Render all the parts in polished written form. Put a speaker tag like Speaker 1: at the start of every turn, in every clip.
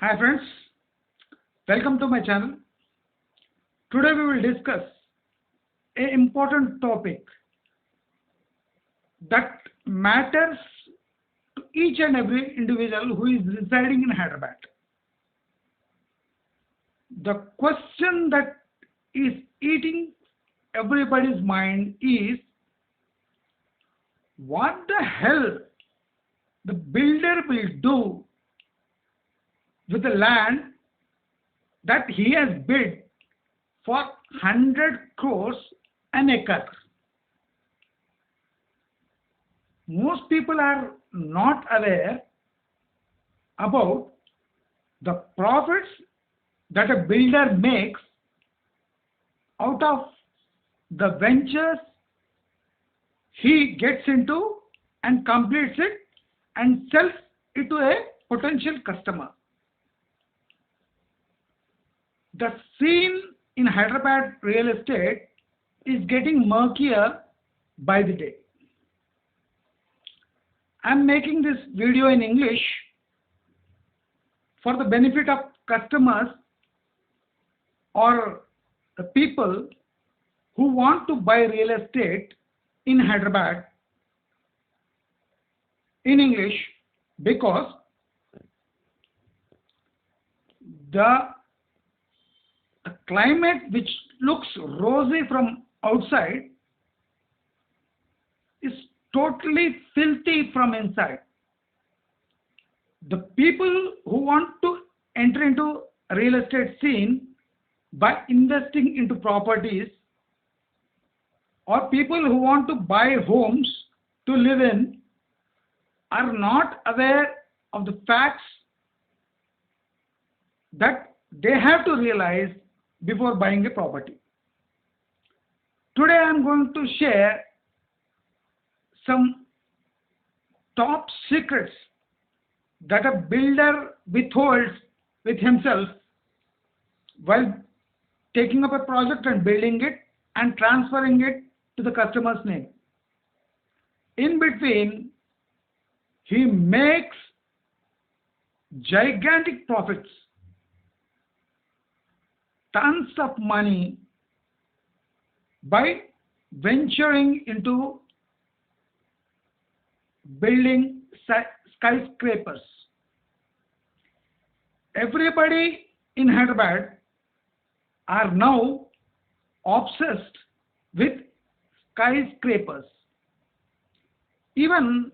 Speaker 1: Hi friends, welcome to my channel. Today we will discuss an important topic that matters to each and every individual who is residing in Hyderabad. The question that is eating everybody's mind is what the hell the builder will do with the land that he has bid for 100 crores an acre. Most people are not aware about the profits that a builder makes out of the ventures he gets into and completes it and sells it to a potential customer. The scene in Hyderabad real estate is getting murkier by the day. I'm making this video in English for the benefit of customers or the people who want to buy real estate in Hyderabad in English, because the climate which looks rosy from outside is totally filthy from inside. The people who want to enter into a real estate scene by investing into properties, or people who want to buy homes to live in, are not aware of the facts that they have to realize before buying a property. Today I am going to share some top secrets that a builder withholds with himself while taking up a project and building it and transferring it to the customer's name. In between, he makes gigantic profits, tons of money by venturing into building skyscrapers. Everybody in Hyderabad are now obsessed with skyscrapers. Even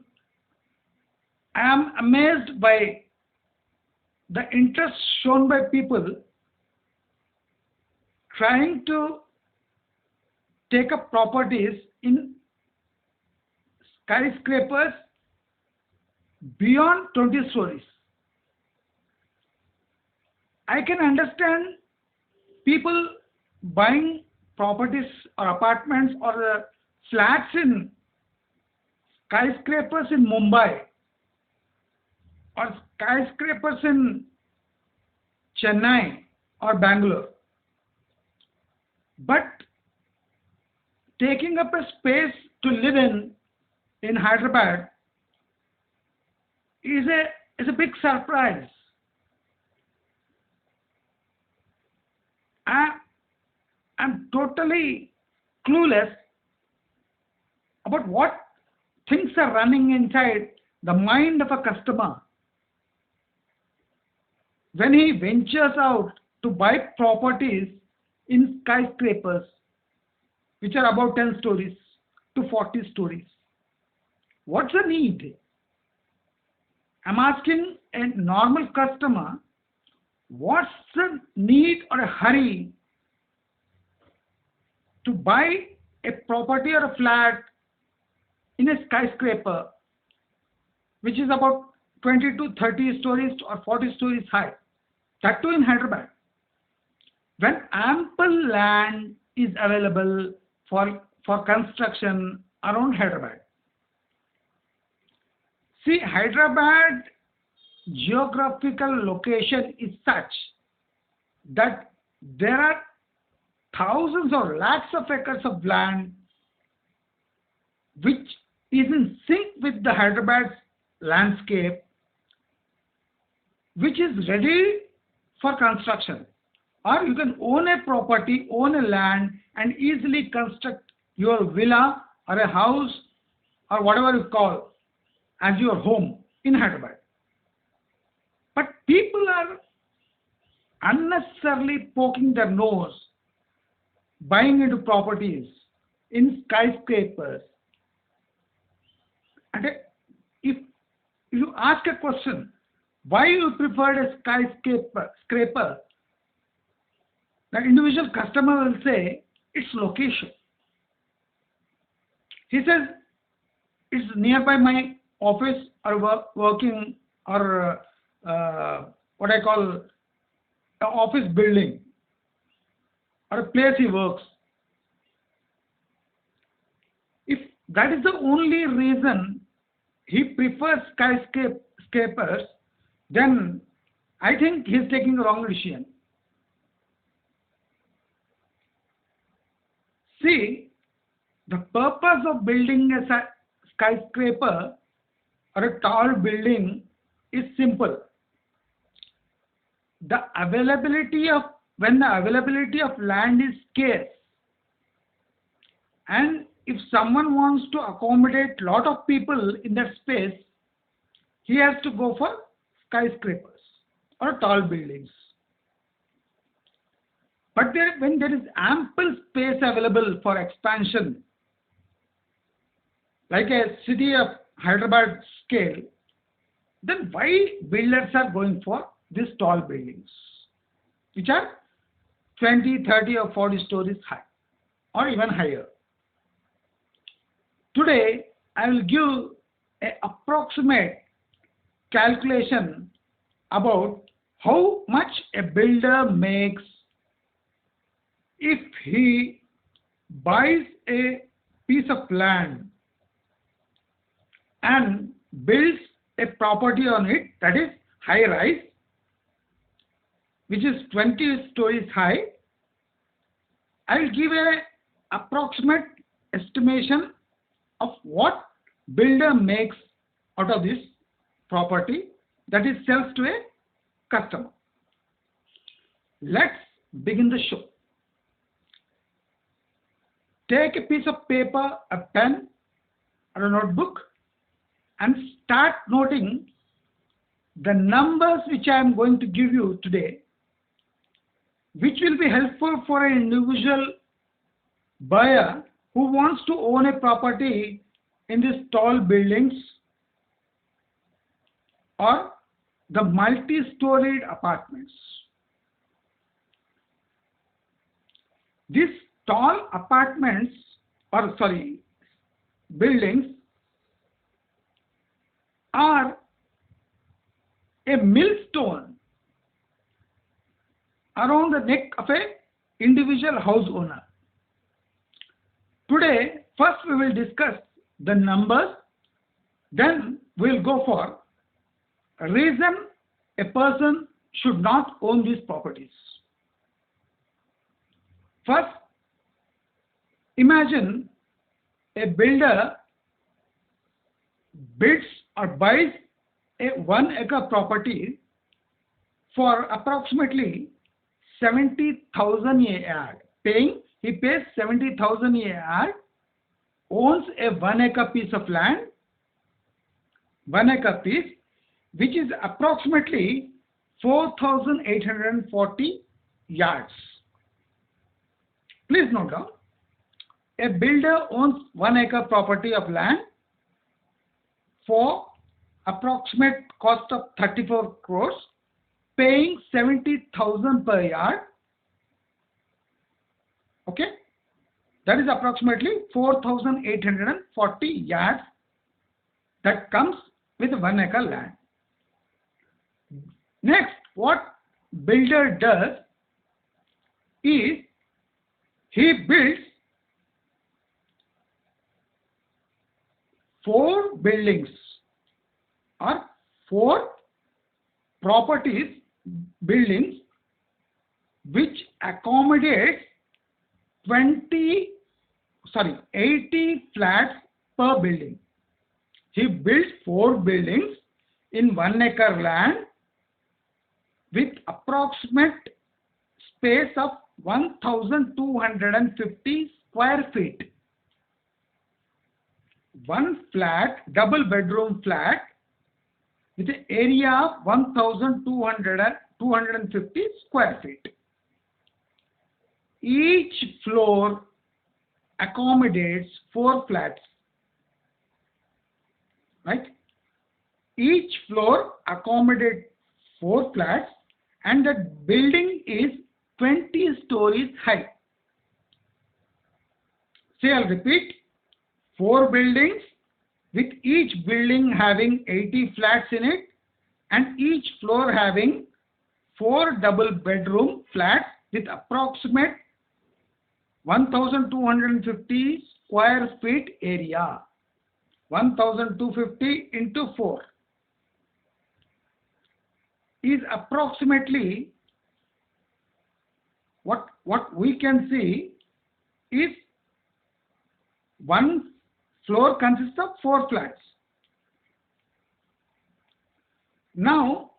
Speaker 1: I am amazed by the interest shown by people trying to take up properties in skyscrapers beyond 20 stories. I can understand people buying properties or apartments or flats in skyscrapers in Mumbai or skyscrapers in Chennai or Bangalore. But taking up a space to live in Hyderabad is a big surprise. I'm totally clueless about what things are running inside the mind of a customer when he ventures out to buy properties in skyscrapers which are about 10 stories to 40 stories. What's the need? I'm asking a normal customer, what's the need or a hurry to buy a property or a flat in a skyscraper which is about 20 to 30 stories or 40 stories high, that too in Hyderabad, when ample land is available for construction around Hyderabad. See, Hyderabad geographical location is such that there are thousands or lakhs of acres of land which is in sync with the Hyderabad landscape which is ready for construction. Or you can own a property, own a land, and easily construct your villa or a house or whatever you call as your home in Hyderabad. But people are unnecessarily poking their nose, buying into properties in skyscrapers. And if you ask a question, why you preferred a scraper, the individual customer will say it's location. He says it's nearby my office or working or what I call an office building or a place he works. If that is the only reason he prefers skyscrapers, then I think he's taking the wrong decision. See, the purpose of building a skyscraper or a tall building is simple. When the availability of land is scarce, and if someone wants to accommodate lot of people in that space, he has to go for skyscrapers or tall buildings. But when there is ample space available for expansion, like a city of Hyderabad scale, then why builders are going for these tall buildings, which are 20, 30 or 40 stories high or even higher? Today, I will give an approximate calculation about how much a builder makes if he buys a piece of land and builds a property on it, that is high rise, which is 20 stories high. I will give an approximate estimation of what builder makes out of this property that is sells to a customer. Let's begin the show. Take a piece of paper, a pen, or a notebook and start noting the numbers which I am going to give you today, which will be helpful for an individual buyer who wants to own a property in these tall buildings or the multi-storied apartments. These tall apartments or buildings are a millstone around the neck of an individual house owner. Today, first we will discuss the numbers, then we will go for a reason a person should not own these properties. First, imagine a builder bids or buys a 1 acre property for approximately 70,000 a yard. He pays 70,000 a yard, owns a 1 acre piece of land, 1 acre piece, which is approximately 4,840 yards. Please note down. A builder owns 1 acre property of land for approximate cost of 34 crores, paying 70,000 per yard. Okay, that is approximately 4,840 yards that comes with 1 acre land. Next, what builder does is he builds 4 buildings or 4 buildings which accommodates 80 flats per building. He builds 4 buildings in 1 acre land with approximate space of 1250 square feet. One flat, double bedroom flat with an area of 1250 square feet. Each floor accommodates 4 flats, right? Each floor accommodates 4 flats, and the building is 20 stories high. Say, I'll repeat, 4 buildings with each building having 80 flats in it, and each floor having 4 double bedroom flats with approximate 1250 square feet area. 1250 into 4 is approximately what we can see is one floor consists of 4 flats. Now,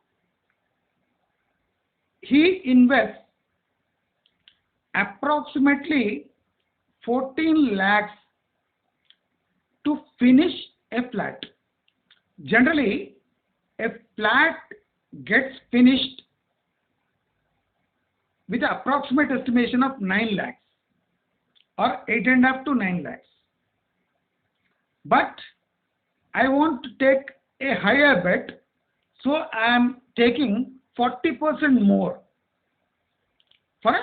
Speaker 1: he invests approximately 14 lakhs to finish a flat. Generally, a flat gets finished with an approximate estimation of 9 lakhs or 8.5 to 9 lakhs. But I want to take a higher bet, so I am taking 40% more for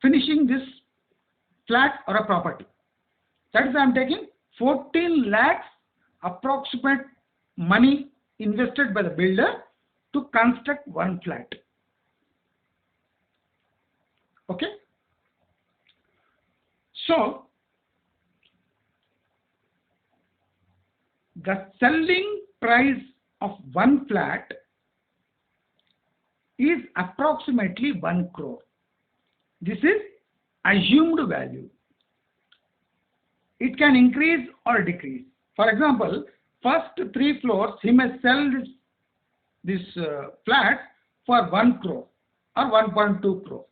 Speaker 1: finishing this flat or a property. That is, I am taking 14 lakhs approximate money invested by the builder to construct one flat. Okay? So, the selling price of one flat is approximately 1 crore. This is assumed value. It can increase or decrease. For example, first 3 floors he may sell this flat for 1 crore or 1.2 crore.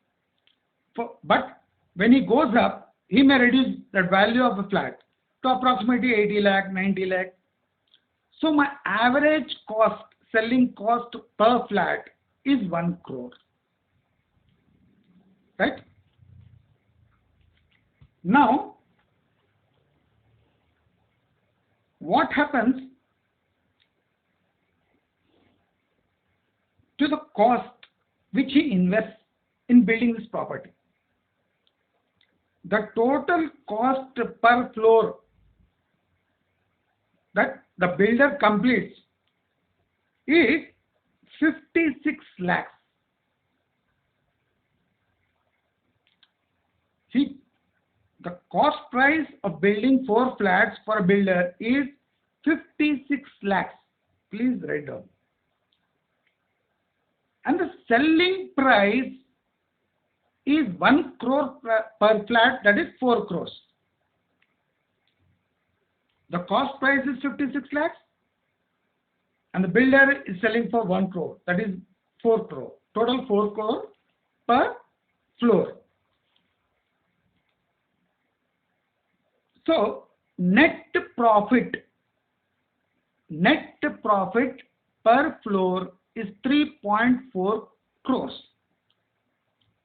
Speaker 1: But when he goes up, he may reduce the value of the flat to approximately 80 lakh, 90 lakh. So my average cost, selling cost per flat is 1 crore. Right? Now, what happens to the cost which he invests in building this property? The total cost per floor that the builder completes is 56 lakhs. See, the cost price of building 4 flats for a builder is 56 lakhs. Please write down. And the selling price is 1 crore per flat, that is 4 crores. The cost price is 56 lakhs and the builder is selling for 1 crore, that is 4 crore. Total 4 crore per floor. So, net profit per floor is 3.4 crores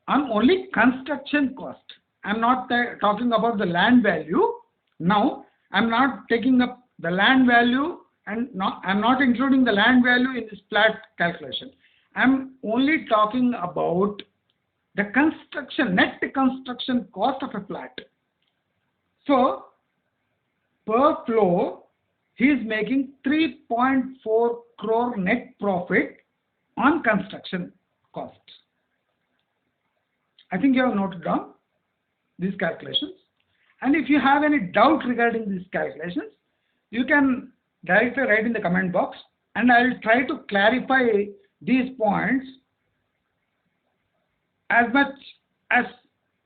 Speaker 1: on only construction cost. I am not talking about the land value. Now, I am not taking up the land value and I am not including the land value in this flat calculation. I am only talking about the net construction cost of a flat. So, per floor, he is making 3.4 crore net profit on construction costs. I think you have noted down these calculations. And if you have any doubt regarding these calculations, you can directly write in the comment box and I will try to clarify these points as much as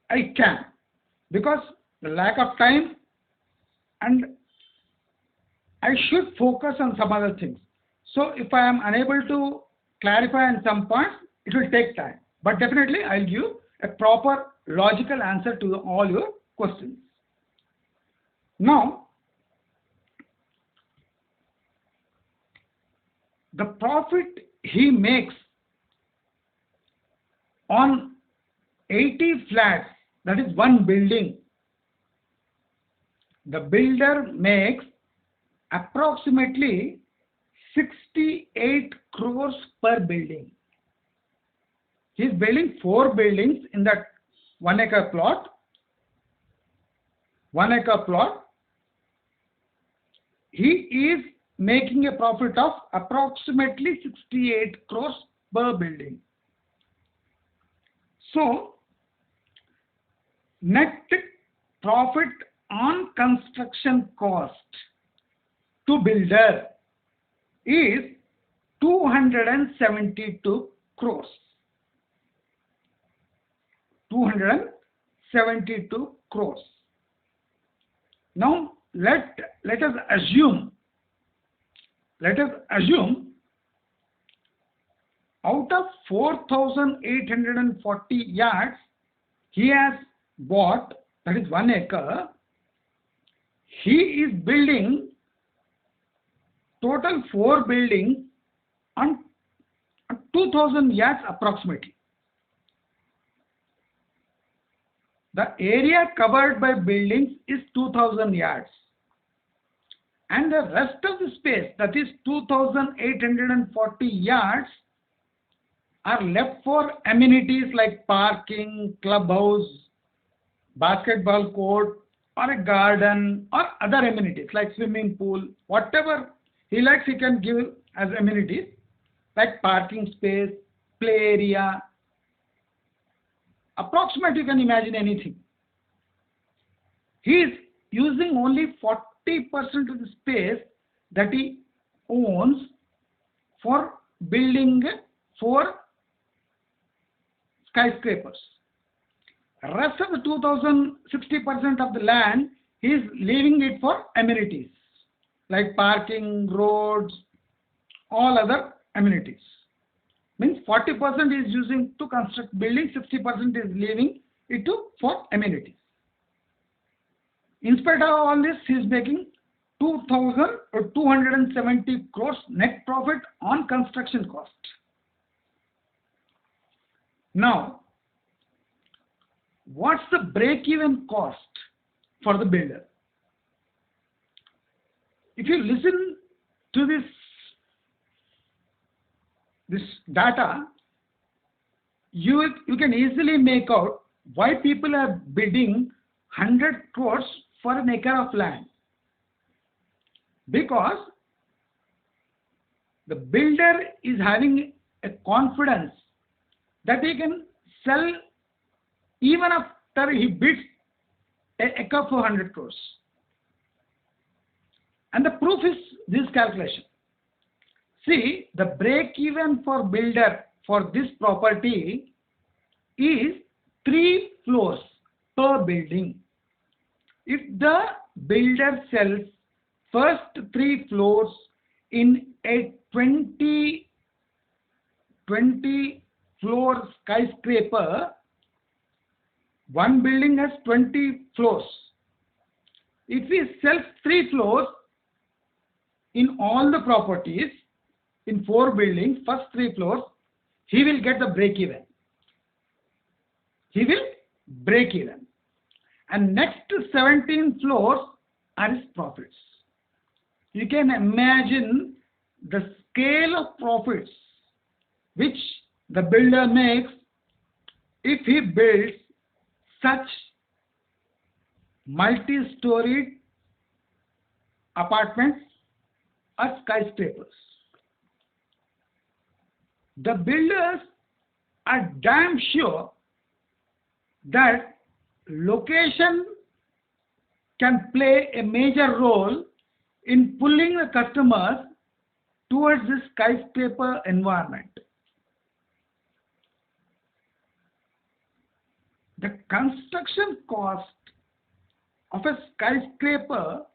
Speaker 1: I can, because the lack of time and I should focus on some other things. So if I am unable to clarify on some points, It will take time, but definitely I'll give a proper logical answer to all your questions. Now, the profit he makes on 80 flats, that is one building, the builder makes approximately 68 crores per building. He is building 4 buildings in that 1 acre plot. 1 acre plot. He is making a profit of approximately 68 crores per building. So, net profit on construction cost to builder is 272 crores. 272 crores. Now let us assume out of 4,840 yards he has bought, that is 1 acre, he is building total 4 buildings on 2,000 yards approximately. The area covered by buildings is 2,000 yards, and the rest of the space, that is 2,840 yards, are left for amenities like parking, clubhouse, basketball court, or a garden, or other amenities like swimming pool. Whatever he likes, he can give as amenities like parking space, play area. Approximate, you can imagine anything. He is using only 40% of the space that he owns for building 4 skyscrapers. Rest of the 60% of the land, he is leaving it for amenities like parking, roads, all other amenities. Means 40% is using to construct building, 60% is leaving it for amenities. In spite of all this, he is making 2,270 crores net profit on construction cost. Now, what's the break-even cost for the builder? If you listen to this data, you can easily make out why people are bidding 100 crores for an acre of land. Because the builder is having a confidence that he can sell even after he bids an acre for 100 crores. And the proof is this calculation. See, the break even for builder for this property is 3 floors per building. If the builder sells first 3 floors in a 20 floor skyscraper, one building has 20 floors. If he sells 3 floors in all the properties, in 4 buildings, first 3 floors, he will get the break even. He will break even. And next 17 floors are his profits. You can imagine the scale of profits which the builder makes if he builds such multi-storied apartments or skyscrapers. The builders are damn sure that location can play a major role in pulling the customers towards this skyscraper environment. The construction cost of a skyscraper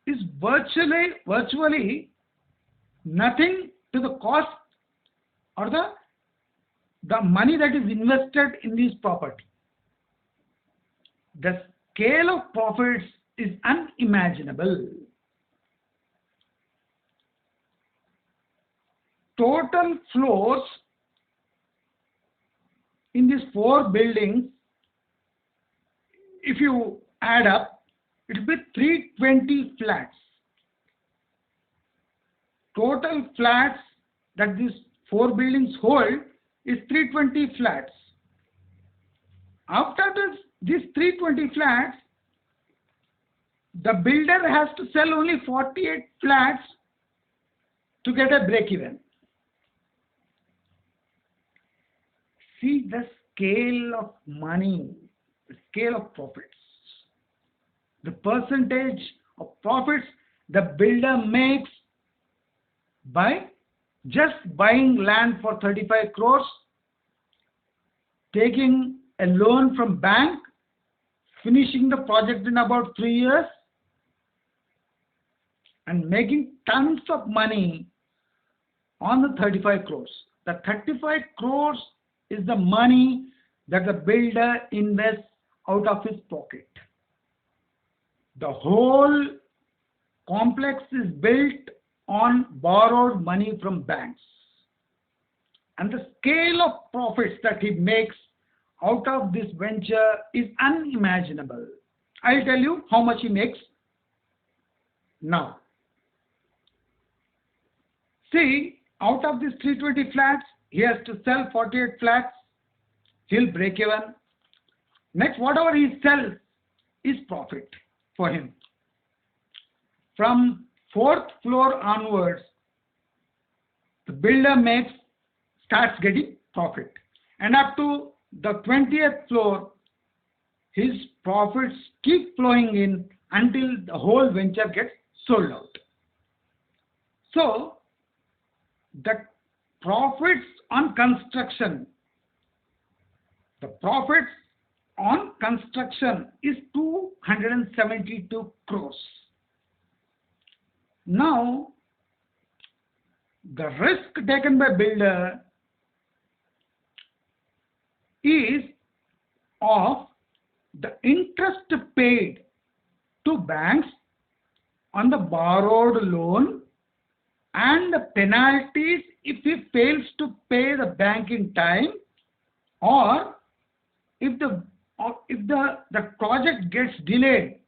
Speaker 1: is virtually nothing to the cost or the money that is invested in this property. The scale of profits is unimaginable. Total floors in these 4 buildings, if you add up, it will be 320 flats. Total flats that these 4 buildings hold is 320 flats. After these 320 flats, the builder has to sell only 48 flats to get a break even. See the scale of money, the scale of profits, the percentage of profits the builder makes by just buying land for 35 crores, taking a loan from bank, finishing the project in about 3 years, and making tons of money on the 35 crores. The 35 crores is the money that the builder invests out of his pocket. The whole complex is built on borrowed money from banks. And the scale of profits that he makes out of this venture is unimaginable. I'll tell you how much he makes now. See, out of these 320 flats, he has to sell 48 flats. He'll break even. Next, whatever he sells is profit for him. From 4th floor onwards, the builder starts getting profit. And up to the 20th floor, his profits keep flowing in until the whole venture gets sold out. So, the profits on construction, is 272 crores. Now, the risk taken by builder is of the interest paid to banks on the borrowed loan and the penalties if he fails to pay the bank in time, or if the project gets delayed,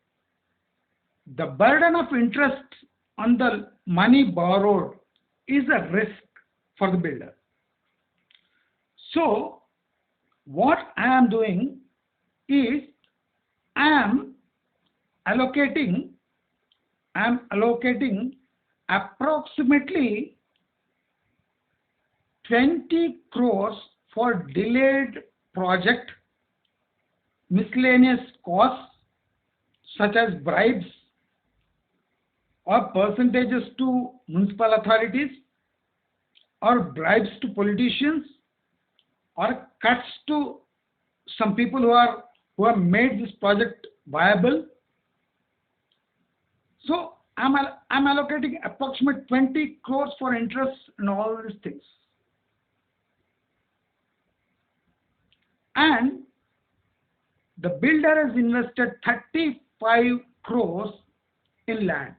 Speaker 1: the burden of interest on the money borrowed is a risk for the builder. So, what I am doing is I am allocating approximately 20 crores for delayed project miscellaneous costs such as bribes or percentages to municipal authorities or bribes to politicians or cuts to some people who have made this project viable. So I'm allocating approximately 20 crores for interest and all these things. And the builder has invested 35 crores in land.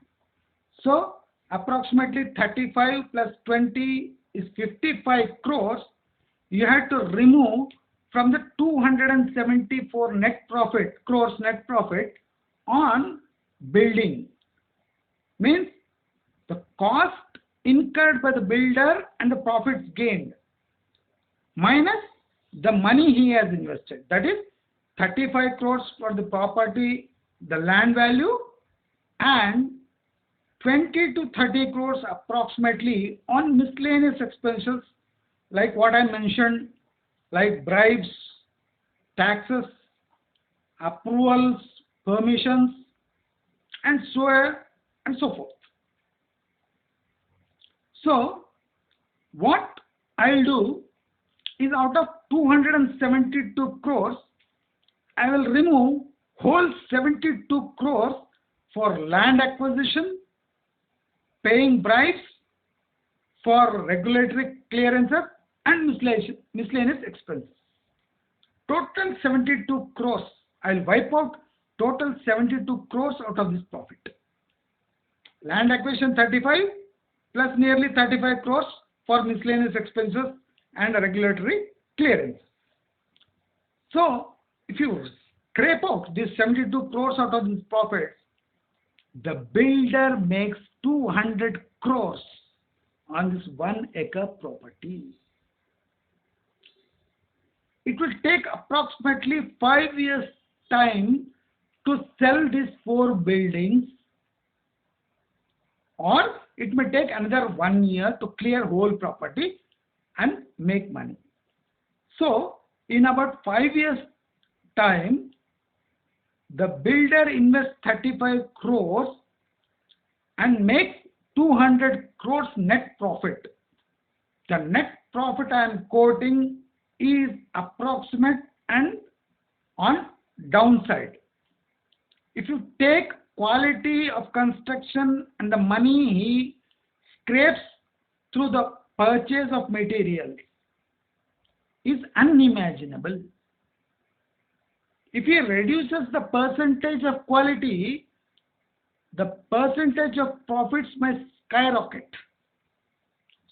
Speaker 1: So approximately 35 plus 20 is 55 crores. You have to remove from the 274 crores net profit on building. Means the cost incurred by the builder and the profits gained minus the money he has invested. That is 35 crores for the property, the land value, and 20 to 30 crores approximately on miscellaneous expenses like what I mentioned, like bribes, taxes, approvals, permissions, and so on and so forth. So, what I'll do is out of 272 crores, I will remove whole 72 crores for land acquisition, paying bribes for regulatory clearances, and miscellaneous expenses. Total 72 crores. I'll wipe out total 72 crores out of this profit. Land acquisition 35 plus nearly 35 crores for miscellaneous expenses and regulatory clearance. So, if you scrape out this 72 crores out of this profit, the builder makes 200 crores on this 1 acre property. It will take approximately 5 years time to sell these 4 buildings, or it may take another 1 year to clear whole property and make money. So, in about 5 years time, the builder invests 35 crores and makes 200 crores net profit. The net profit I am quoting is approximate and on downside. If you take quality of construction and the money he scrapes through the purchase of material is unimaginable. If he reduces the percentage of quality, the percentage of profits may skyrocket.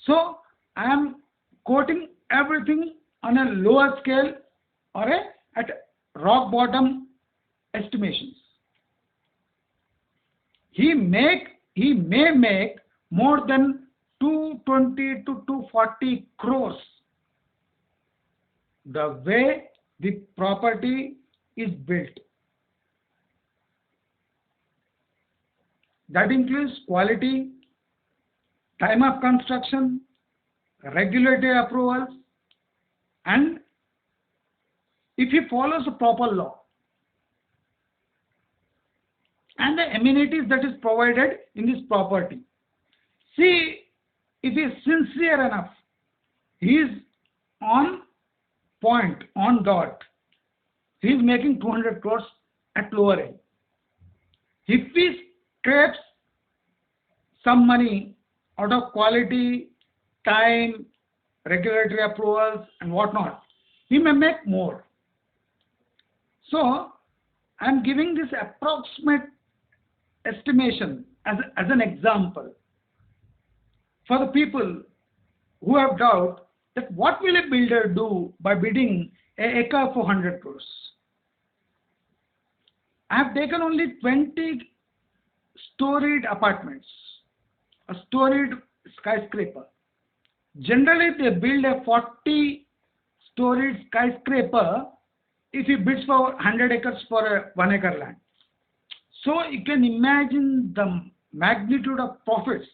Speaker 1: So, I am quoting everything on a lower scale or at rock bottom estimations. He may make more than 220 to 240 crores the way the property is built. That includes quality, time of construction, regulatory approvals, and if he follows the proper law and the amenities that is provided in this property. See, if he is sincere enough, he is on point, on dot, he is making 200 crores at lower end. If he scrapes some money out of quality, time, regulatory approvals and whatnot, he may make more. So, I am giving this approximate estimation as an example for the people who have doubt that what will a builder do by bidding an acre for 100 crores. I have taken only 20 storied apartments, a storied skyscraper. Generally, they build a 40-storied skyscraper if he bids for 100 acres for a 1 acre land. So, you can imagine the magnitude of profits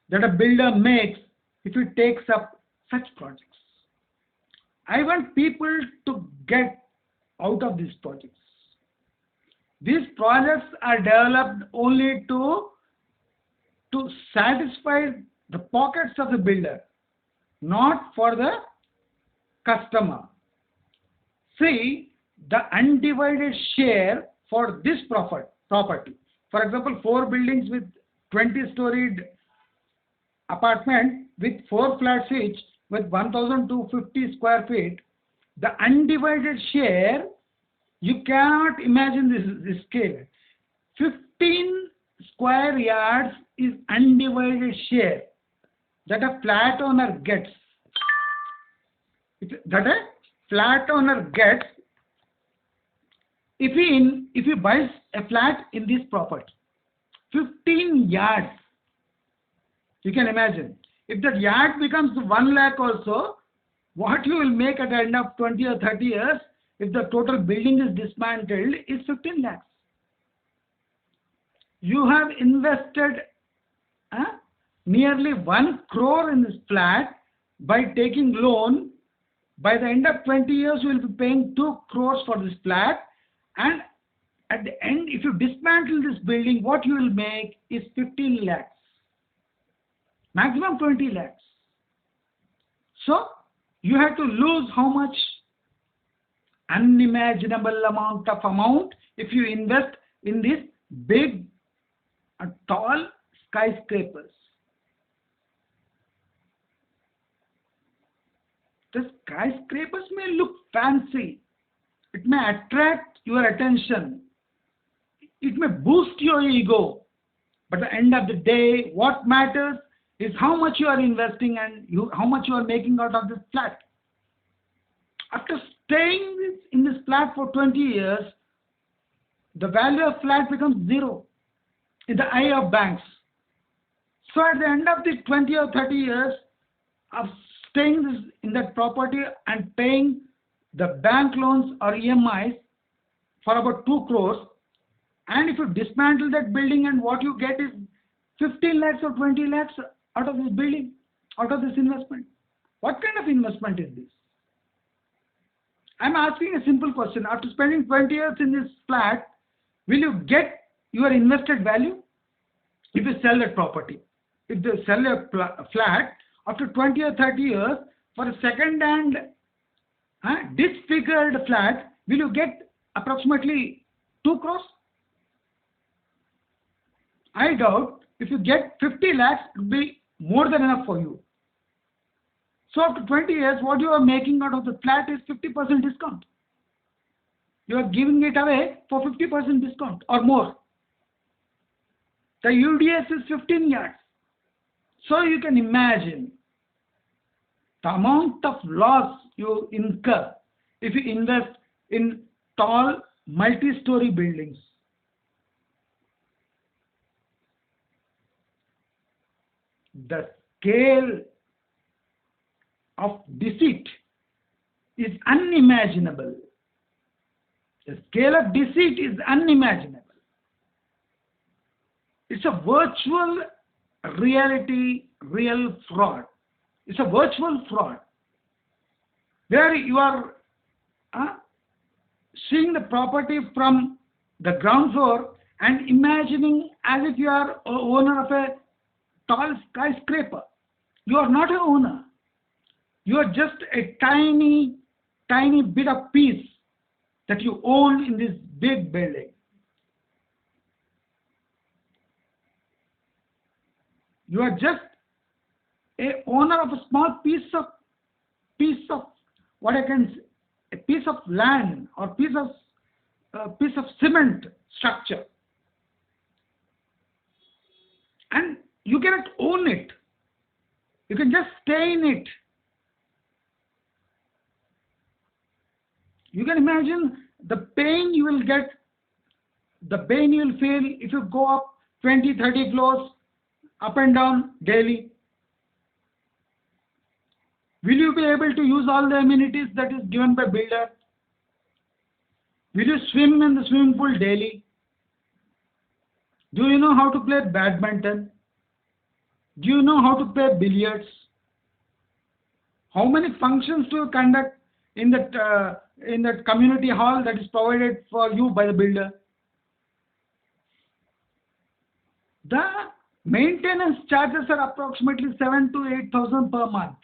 Speaker 1: that a builder makes if he takes up such projects. I want people to get out of these projects. These projects are developed only to satisfy the pockets of the builder, not for the customer. See, the undivided share for this property. For example, 4 buildings with 20-storied apartment with 4 flats each with 1,250 square feet, the undivided share, you cannot imagine this scale. 15 square yards is undivided share that a flat owner gets. That a flat owner gets if he buys a flat in this property. 15 yards. You can imagine. If that yard becomes 1 lakh also, what you will make at the end of 20 or 30 years, if the total building is dismantled, is 15 lakhs. You have invested nearly 1 crore in this flat by taking loan. By the end of 20 years, you will be paying 2 crores for this flat. And at the end, if you dismantle this building, what you will make is 15 lakhs. Maximum 20 lakhs. So, you have to lose how much? Unimaginable amount if you invest in these big, tall skyscrapers. The skyscrapers may look fancy, it may attract your attention, it may boost your ego, but at the end of the day, what matters is how much you are investing and how much you are making out of this flat. After staying in this flat for 20 years, the value of flat becomes zero in the eye of banks. So at the end of the 20 or 30 years of staying in that property and paying the bank loans or EMIs for about 2 crores, and if you dismantle that building and what you get is 15 lakhs or 20 lakhs out of this building, out of this investment. What kind of investment is this? I'm asking a simple question. After spending 20 years in this flat, will you get your invested value if you sell that property? If they sell a flat after 20 or 30 years for a second-hand disfigured flat, will you get approximately 2 crores? I doubt. If you get 50 lakhs, it will be more than enough for you. So after 20 years, what you are making out of the flat is 50% discount. You are giving it away for 50% discount or more. The UDS is 15 yards. So you can imagine the amount of loss you incur if you invest in tall multi-story buildings. The scale of deceit is unimaginable. The scale of deceit is unimaginable. It's a virtual reality, real fraud. It's a virtual fraud where you are seeing the property from the ground floor and imagining as if you are owner of a tall skyscraper. You are not an owner. You are just a tiny bit of piece that you own in this big building. You are just a owner of a small piece of what I can say, a piece of land or piece of cement structure, and you cannot own it. You can just stay in it. You can imagine the pain you will get, the pain you will feel if you go up 20, 30 floors up and down daily. Will you be able to use all the amenities that is given by builder? Will you swim in the swimming pool daily? Do you know how to play badminton? Do you know how to play billiards? How many functions do you conduct in that community hall that is provided for you by the builder? The maintenance charges are approximately 7,000 to 8,000 per month.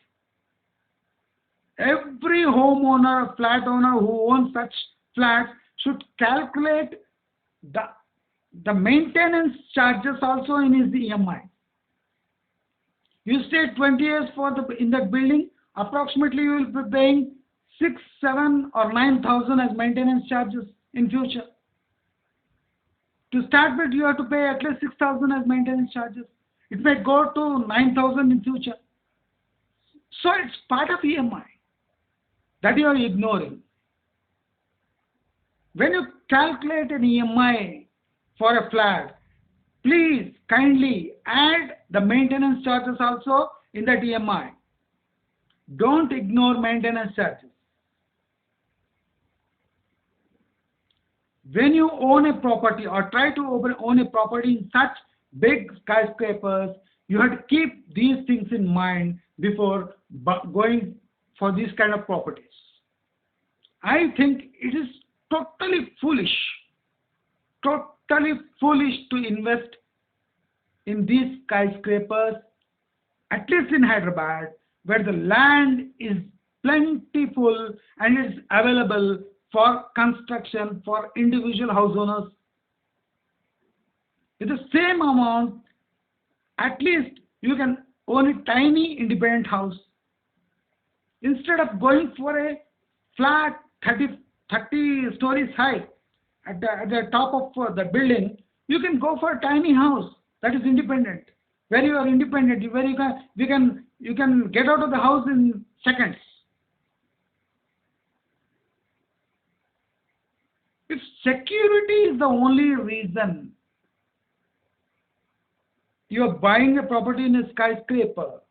Speaker 1: Every homeowner, flat owner who owns such flats should calculate the maintenance charges also in his EMI. You stay 20 years in that building, approximately you will be paying 6, 7 or 9,000 as maintenance charges in future. To start with, you have to pay at least 6,000 as maintenance charges. It may go to 9,000 in future. So it's part of EMI that you are ignoring. When you calculate an EMI for a flat, please kindly add the maintenance charges also in that EMI. Don't ignore maintenance charges. When you own a property or try to own a property in such big skyscrapers, you have to keep these things in mind before going for these kind of properties. I think it is totally foolish to invest in these skyscrapers, at least in Hyderabad, where the land is plentiful and is available for construction for individual house owners. With the same amount, at least you can own a tiny independent house. Instead of going for a flat 30 stories high at the top of the building, you can go for a tiny house that is independent, where you are independent, where you can get out of the house in seconds. If security is the only reason you are buying a property in a skyscraper,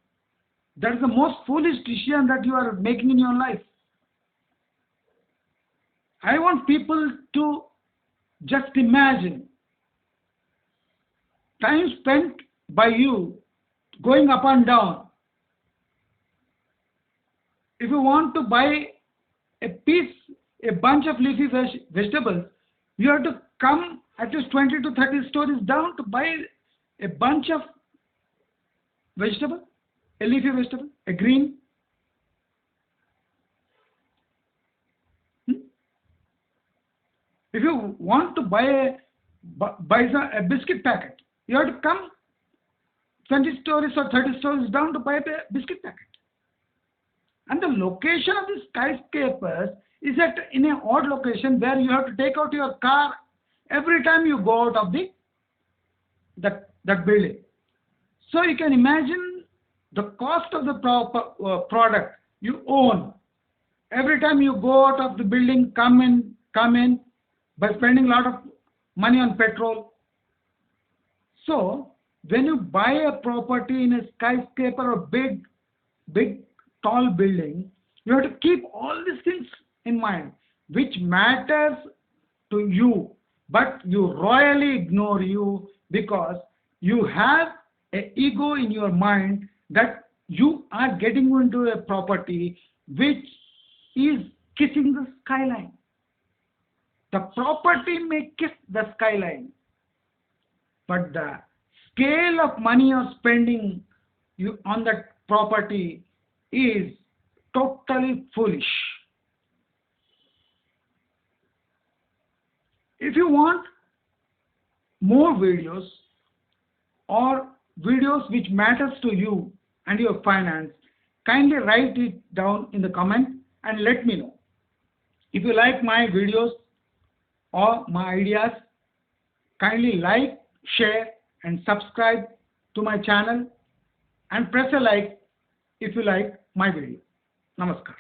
Speaker 1: that is the most foolish decision that you are making in your life. I want people to just imagine time spent by you going up and down. If you want to buy a bunch of leafy vegetables, you have to come at least 20 to 30 stories down to buy a bunch of vegetable, a leafy vegetable, a green. If you want to buy a biscuit packet, you have to come 20 stories or 30 stories down to buy a biscuit packet. And the location of the skyscrapers is in an odd location where you have to take out your car every time you go out of that building. So you can imagine the cost of the product you own. Every time you go out of the building, come in by spending a lot of money on petrol. So when you buy a property in a skyscraper or big tall building, you have to keep all these things in mind, which matters to you, but you royally ignore you because you have an ego in your mind that you are getting into a property which is kissing the skyline. The property may kiss the skyline, but the scale of money you're spending on that property is totally foolish. If you want more videos or videos which matters to you and your finance, kindly write it down in the comment and let me know. If you like my videos or my ideas, kindly like, share and subscribe to my channel and press a like if you like my video. Namaskar.